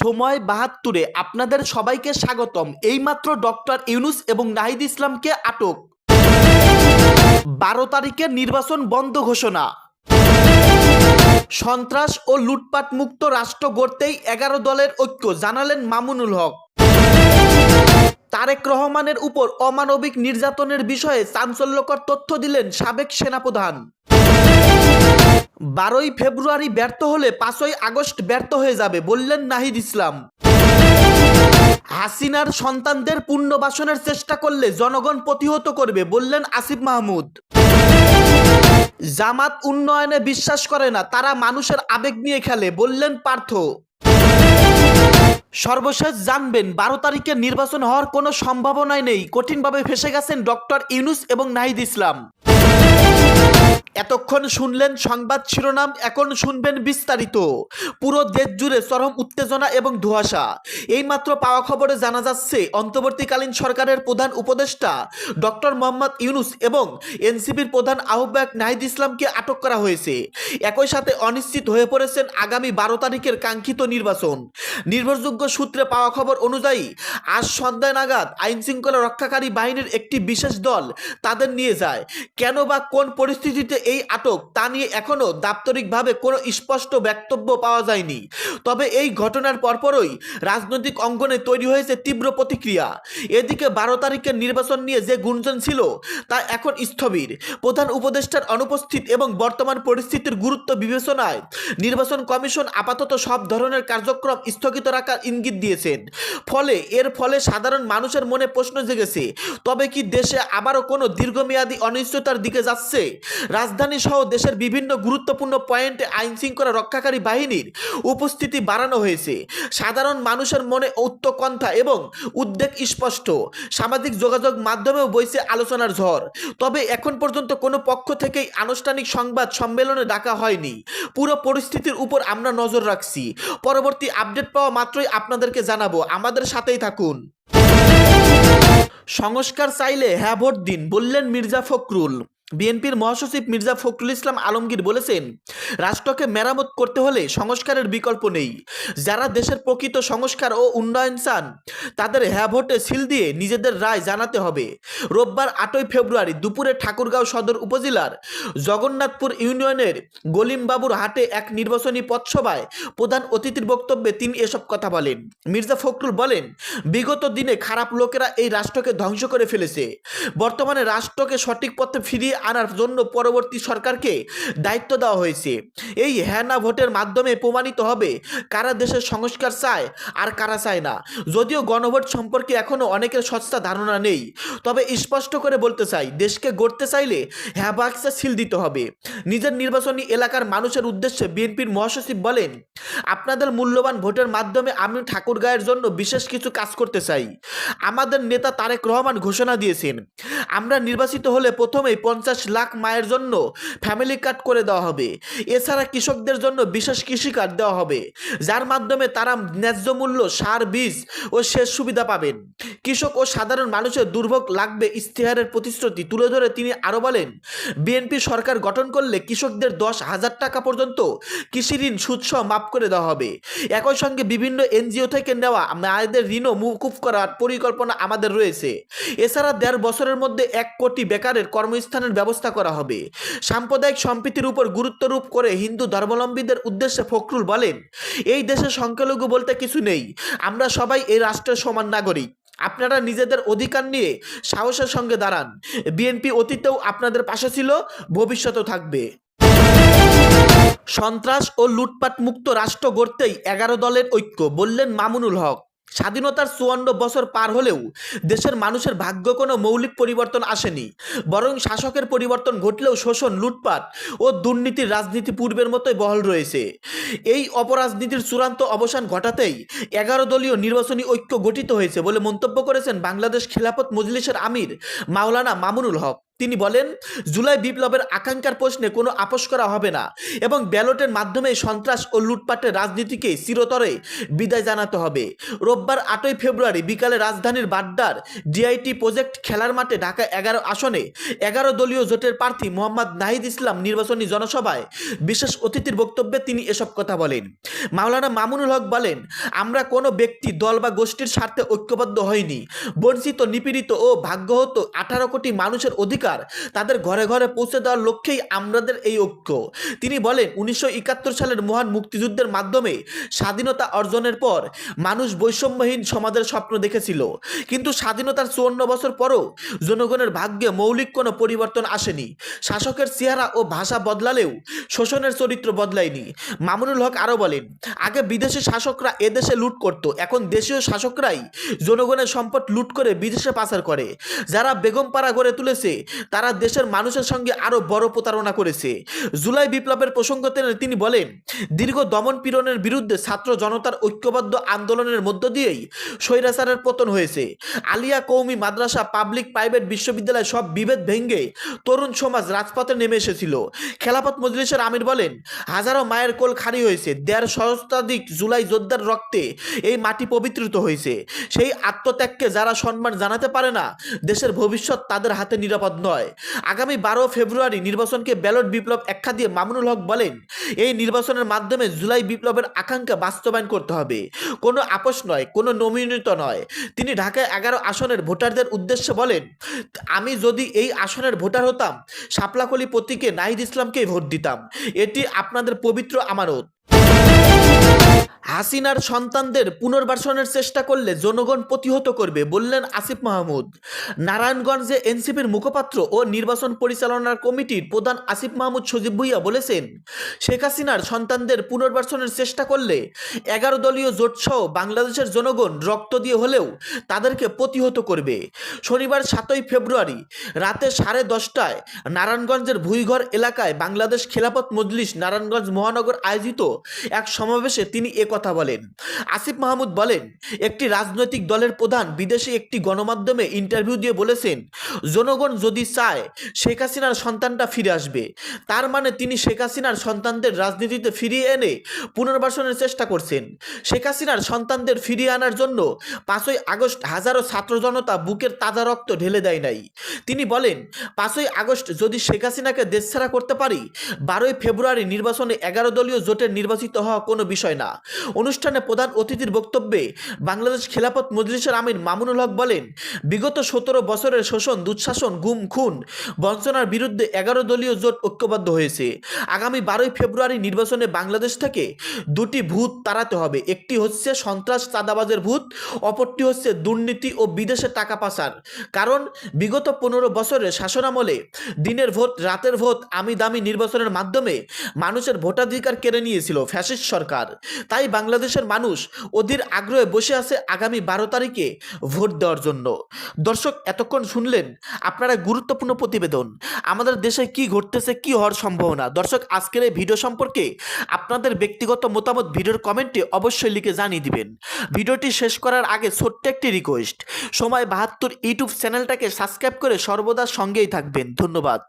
সময় ৭২-এ আপনাদের সবাইকে স্বাগতম। এইমাত্র ডক্টর ইউনূস এবং নাহিদ ইসলামকে আটক। ১২ তারিখে নির্বাচন বন্ধ ঘোষণা। সন্ত্রাস ও লুটপাট মুক্ত রাষ্ট্র গড়তেই ১১ দলের ঐক্য, জানালেন মামুনুল হক। তারেক রহমানের উপর অমানবিক নির্যাতনের বিষয়ে চাঞ্চল্যকর তথ্য দিলেন সাবেক সেনাপ্রধান। ১২ই ফেব্রুয়ারি ব্যর্থ হলে ৫ই আগস্ট ব্যর্থ হয়ে যাবে, বললেন নাহিদ ইসলাম। হাসিনার সন্তানদের পুনর্বাসনের চেষ্টা করলে জনগণ প্রতিহত করবে, বললেন আসিফ মাহমুদ। জামাত উন্নয়নে বিশ্বাস করে না, তারা মানুষের আবেগ নিয়ে খেলে, বললেন পার্থ। সর্বশেষ জানবেন ১২ তারিখে নির্বাচন হওয়ার কোনো সম্ভাবনাই নেই, কঠিনভাবে ফেঁসে গেছেন ডক্টর ইউনূস এবং নাহিদ ইসলাম। এতক্ষণ শুনলেন সংবাদ শিরোনাম, এখন শুনবেন বিস্তারিত। পুরো দেশ জুড়ে চরম উত্তেজনা এবং ধোঁয়াশা। এইমাত্র পাওয়া খবরে জানা যাচ্ছে অন্তর্বর্তীকালীন সরকারের প্রধান উপদেষ্টা ডক্টর মোহাম্মদ ইউনূস এবং এনসিপির প্রধান আহ্বায়ক নাহিদ ইসলামকে আটক করা হয়েছে। একই সাথে অনিশ্চিত হয়ে পড়েছেন আগামী ১২ তারিখের কাঙ্ক্ষিত নির্বাচন। নির্ভরযোগ্য সূত্রে পাওয়া খবর অনুযায়ী আজ সন্ধ্যা নাগাদ আইনশৃঙ্খলা রক্ষাকারী বাহিনীর একটি বিশেষ দল তাদের নিয়ে যায়। কেন বা কোন পরিস্থিতিতে এই আটক, তা নিয়ে এখনো দাপ্তরিকভাবে কোনো স্পষ্ট বক্তব্য পাওয়া যায়নি। তবে এই ঘটনার পরপরই রাজনৈতিক অঙ্গনে তৈরি হয়েছে তীব্র প্রতিক্রিয়া। এদিকে ১২ তারিখের নির্বাচন নিয়ে যে গুঞ্জন ছিল তা এখন স্থবির। প্রধান উপদেষ্টার অনুপস্থিত এবং বর্তমান পরিস্থিতির গুরুত্ব বিবেচনায় নির্বাচন কমিশন আপাতত সব ধরনের কার্যক্রম স্থগিত রাখার ইঙ্গিত দিয়েছেন। এর ফলে সাধারণ মানুষের মনে প্রশ্ন জেগেছে, তবে কি দেশে আবারও কোনো দীর্ঘমেয়াদী অনিশ্চয়তার দিকে যাচ্ছে? রাজধানী সহ দেশের বিভিন্ন গুরুত্বপূর্ণ পয়েন্টে আইনশৃঙ্খলা রক্ষাকারী বাহিনীর উপস্থিতি বাড়ানো হয়েছে। সাধারণ মানুষের মনে উৎকণ্ঠা এবং উদ্বেগ স্পষ্ট। সামাজিক যোগাযোগ মাধ্যমেও বইছে আলোচনার ঝড়। তবে এখন পর্যন্ত কোনো পক্ষ থেকেই আনুষ্ঠানিক সংবাদ সম্মেলনে ডাকা হয়নি। পুরো পরিস্থিতির উপর আমরা নজর রাখছি। পরবর্তী আপডেট পাওয়া মাত্রই আপনাদেরকে জানাবো, আমাদের সাথেই থাকুন। সংস্কার চাইলে হ্যাঁ ভোট দিন, বললেন মির্জা ফখরুল। বিএনপির মহাসচিব মির্জা ফখরুল ইসলাম আলমগীর বলেছেন, রাষ্ট্রকে মেরামত করতে হলে সংস্কারের বিকল্প নেই। যারা দেশের প্রকৃত সংস্কার ও উন্নয়ন চান তাদের হ্যাঁ ভোটে সিল দিয়ে নিজেদের রায় জানাতে হবে। রোববার ৮ই ফেব্রুয়ারি দুপুরে ঠাকুরগাঁও সদর উপজেলার জগন্নাথপুর ইউনিয়নের গলিমবাবুর হাটে এক নির্বাচনী পথসভায় প্রধান অতিথির বক্তব্যে তিনি এসব কথা বলেন। মির্জা ফখরুল বলেন, বিগত দিনে খারাপ লোকেরা এই রাষ্ট্রকে ধ্বংস করে ফেলেছে। বর্তমানে রাষ্ট্রকে সঠিক পথে ফিরিয়ে আনার জন্য পরবর্তী সরকারকে দায়িত্ব দেওয়া হয়েছে। এই হ্যাঁ না ভোটের মাধ্যমে প্রমাণিত হবে কারা দেশের সংস্কার চায় আর কারা চায় না। যদিও গণভোট সম্পর্কে এখনো অনেকের সস্তা ধারণা নেই, তবে স্পষ্ট করে বলতে চাই, দেশকে গড়তে চাইলে হ্যাঁ বাক্সে সিল দিতে হবে। নিজের নির্বাচনী এলাকার মানুষের উদ্দেশ্যে বিএনপির মহাসচিব বলেন, আপনাদের মূল্যবান ভোটের মাধ্যমে আমি ঠাকুরগাঁয়ের জন্য বিশেষ কিছু কাজ করতে চাই। আমাদের নেতা তারেক রহমান ঘোষণা দিয়েছেন, আমরা নির্বাচিত হলে প্রথমেই ৫০ লাখ মায়ের জন্য ফ্যামিলি কার্ড করে দেওয়া হবে। এছাড়া কৃষকদের জন্য বিশেষ কৃষি কার্ড দেওয়া হবে, যার মাধ্যমে তারা ন্যায্য মূল্য সার, বীজ ও সেচ সুবিধা পাবেন। কৃষক ও সাধারণ মানুষের দুর্ভোগ লাগবে ইস্তেহারের প্রতিশ্রুতি তুলে ধরে তিনি আরও বলেন, বিএনপি সরকার গঠন করলে কৃষকদের ১০,০০০ টাকা পর্যন্ত কৃষি ঋণ সুদসহ মাফ করে দেওয়া হবে। একই সঙ্গে বিভিন্ন এনজিও থেকে নেওয়া মায়েদের ঋণও মওকুফ করার পরিকল্পনা আমাদের রয়েছে। এছাড়া ১.৫ বছরের মধ্যে ১ কোটি বেকারের কর্মস্থানের ব্যবস্থা করা হবে। সাম্প্রদায়িক সম্প্রীতির উপর গুরুত্বারোপ করে হিন্দু ধর্মাবলম্বীদের উদ্দেশ্যে ফখরুল বলেন, এই দেশে সংখ্যালঘু বলতে কিছু নেই, আমরা সবাই এই রাষ্ট্রের সমান নাগরিক। আপনারা নিজেদের অধিকার নিয়ে সাহসের সঙ্গে দাঁড়ান। বিএনপি অতীতেও আপনাদের পাশে ছিল, ভবিষ্যতেও থাকবে। সন্ত্রাস ও লুটপাট মুক্ত রাষ্ট্র গড়তেই ১১ দলের ঐক্য, বললেন মামুনুল হক। স্বাধীনতার ৫৪ বছর পার হলেও দেশের মানুষের ভাগ্য কোনো মৌলিক পরিবর্তন আসেনি, বরং শাসকের পরিবর্তন ঘটলেও শোষণ, লুটপাট ও দুর্নীতির রাজনীতি পূর্বের মতোই বহাল রয়েছে। এই অপরাজনীতির চূড়ান্ত অবসান ঘটাতেই ১১ দলীয় নির্বাচনী ঐক্য গঠিত হয়েছে বলে মন্তব্য করেছেন বাংলাদেশ খিলাফত মজলিসের আমির মাওলানা মামুনুল হক। তিনি বলেন, জুলাই বিপ্লবের আকাঙ্ক্ষার প্রশ্নে কোনো আপোষ করা হবে না এবং ব্যালটের মাধ্যমে সন্ত্রাস ও লুটপাটের রাজনীতিকে চিরতরে বিদায় জানাতে হবে। রোববার 8ই ফেব্রুয়ারি বিকালে রাজধানীর বাড্ডার ডিআইটি প্রজেক্ট খেলার মাঠে ঢাকা 11 আসনে 11 দলীয় জোটের প্রার্থী মোহাম্মদ নাহিদ ইসলাম নির্বাচনী জনসভায় বিশেষ অতিথির বক্তব্যে তিনি এসব কথা বলেন। মাওলানা মামুনুল হক বলেন, আমরা কোনো ব্যক্তি, দল বা গোষ্ঠীর স্বার্থে ঐক্যবদ্ধ হইনি। বঞ্চিত, নিপীড়িত ও ভাগ্যহত 18 কোটি মানুষের অধিকার তাদের ঘরে ঘরে পৌঁছে দেওয়ার লক্ষ্যেই আমাদের এই ঐক্য। তিনি বলেন, 1971 সালের মহান মুক্তিযুদ্ধের মাধ্যমে স্বাধীনতা অর্জনের পর মানুষ বৈষম্যহীন সমাজের স্বপ্ন দেখেছিল, কিন্তু স্বাধীনতার 54 বছর পরও জনগণের ভাগ্যে মৌলিক কোনো পরিবর্তন আসেনি। শাসকের চেহারা ও ভাষা বদলালেও শোষণের চরিত্র বদলায়নি। মামুনুল হক আরও বলেন, আগে বিদেশি শাসকরা এদেশে লুট করত, এখন দেশীয় শাসকরাই জনগণের সম্পদ লুট করে বিদেশে পাচার করে। যারা বেগমপাড়া গড়ে তুলেছে তারা দেশের মানুষের সঙ্গে আরও বড় প্রতারণা করেছে। জুলাই বিপ্লবের প্রসঙ্গ টেনে তিনি বলেন, দীর্ঘ দমন পীড়নের বিরুদ্ধে ছাত্র জনতার ঐক্যবদ্ধ আন্দোলনের মধ্য দিয়েই স্বৈরাচারের পতন হয়েছে। আলিয়া কওমি মাদ্রাসা, পাবলিক প্রাইভেট বিশ্ববিদ্যালয় সব বিভেদ ভেঙে তরুণ সমাজ রাজপথে নেমে এসেছিল। খেলাফত মজলিসের আমির বলেন, হাজারো মায়ের কোল খালি হয়েছে, 1.5 শতাধিক জুলাই যোদ্ধার রক্তে এই মাটি পবিত্রিত হয়েছে। সেই আত্মত্যাগকে যারা সম্মান জানাতে পারে না, দেশের ভবিষ্যৎ তাদের হাতে নিরাপদ নয়। আগামী 12 ফেব্রুয়ারি নির্বাচনকে ব্যালট বিপ্লব আখ্যা দিয়ে মামুনুল হক বলেন, এই নির্বাচনের মাধ্যমে জুলাই বিপ্লবের আকাঙ্ক্ষা বাস্তবায়ন করতে হবে, কোনো আপোষ নয়, কোনো নমনীয়ত নয়। তিনি ঢাকায় 11 আসনের ভোটারদের উদ্দেশ্যে বলেন, আমি যদি এই আসনের ভোটার হতাম, শাপলাকলি প্রতীকে নাহিদ ইসলামকেই ভোট দিতাম। এটি আপনাদের পবিত্র আমানত। হাসিনার সন্তানদের পুনর্বাসনের চেষ্টা করলে জনগণ প্রতিহত করবে বললেন আসিফ মাহমুদ। নারায়ণগঞ্জে এনসিপির মুখপাত্র ও নির্বাচন পরিচালনার কমিটির প্রধান আসিফ মাহমুদ সজীব ভুইয়া বলেছেন, শেখ হাসিনার সন্তানদের পুনর্বাসনের চেষ্টা করলে 11 দলীয় জোটসহ বাংলাদেশের জনগণ রক্ত দিয়ে হলেও তাদেরকে প্রতিহত করবে। শনিবার 7ই ফেব্রুয়ারি রাতে 10:30টায় নারায়ণগঞ্জের ভুইঘর এলাকায় বাংলাদেশ খেলাফত মজলিস নারায়ণগঞ্জ মহানগর আয়োজিত এক সমাবেশে তিনি কথা বলেন। আসিফ মাহমুদ বলেন, একটি রাজনৈতিক দলের প্রধান বিদেশে একটি গণমাধ্যমে ইন্টারভিউ দিয়ে বলেছেন, জনগণ যদি চায় শেখ হাসিনার সন্তানটা ফিরে আসবে, তার মানে তিনি শেখ হাসিনার সন্তানদের রাজনীতিতে ফিরিয়ে এনে পুনর্বাসনের চেষ্টা করছেন। শেখ হাসিনার সন্তানদের ফিরিয়ে আনার জন্য 5ই আগস্ট হাজারো ছাত্র জনতা বুকের তাজা রক্ত ঢেলে দেয় নাই। তিনি বলেন, 5ই আগস্ট যদি শেখ হাসিনাকে দেশছাড়া করতে পারি, 12ই ফেব্রুয়ারি নির্বাচনে 11 দলীয় জোটের নির্বাচিত হওয়া কোনো বিষয় না। অনুষ্ঠানে প্রধান অতিথির বক্তব্যে বাংলাদেশ খেলাফত মজলিসের আমির মামুনুল হক বলেন, বিগত 17 বছরের শোষণ, দুঃশাসন, গুম, খুন, বঞ্চনার বিরুদ্ধে 11 দলীয় জোট ঐক্যবদ্ধ হয়েছে। আগামী 12ই ফেব্রুয়ারি নির্বাচনে বাংলাদেশ থেকে দুটি ভূত তাড়াতে হবে। একটি হচ্ছে সন্ত্রাস চাঁদাবাজের ভূত, অপরটি হচ্ছে দুর্নীতি ও বিদেশে টাকা পাচার। কারণ বিগত 15 বছরের শাসনামলে দিনের ভোট, রাতের ভোট, আমি দামি নির্বাচনের মাধ্যমে মানুষের ভোটাধিকার কেড়ে নিয়েছিল ফ্যাসিস্ট সরকার। তাই বাংলাদেশের মানুষ অধীর আগ্রহে বসে আছে আগামী 12 তারিখে ভোট দেওয়ার জন্য। দর্শক, এতক্ষণ শুনলেন আপনারা গুরুত্বপূর্ণ প্রতিবেদন, আমাদের দেশে কি ঘটতেছে, কি হওয়ার সম্ভাবনা। দর্শক, আজকের এই ভিডিও সম্পর্কে আপনাদের ব্যক্তিগত মতামত ভিডিওর কমেন্টে অবশ্যই লিখে জানিয়ে দিবেন। ভিডিওটি শেষ করার আগে ছোট্ট একটি রিকোয়েস্ট, সময় 72 ইউটিউব চ্যানেলটাকে সাবস্ক্রাইব করে সর্বদা সঙ্গেই থাকবেন। ধন্যবাদ।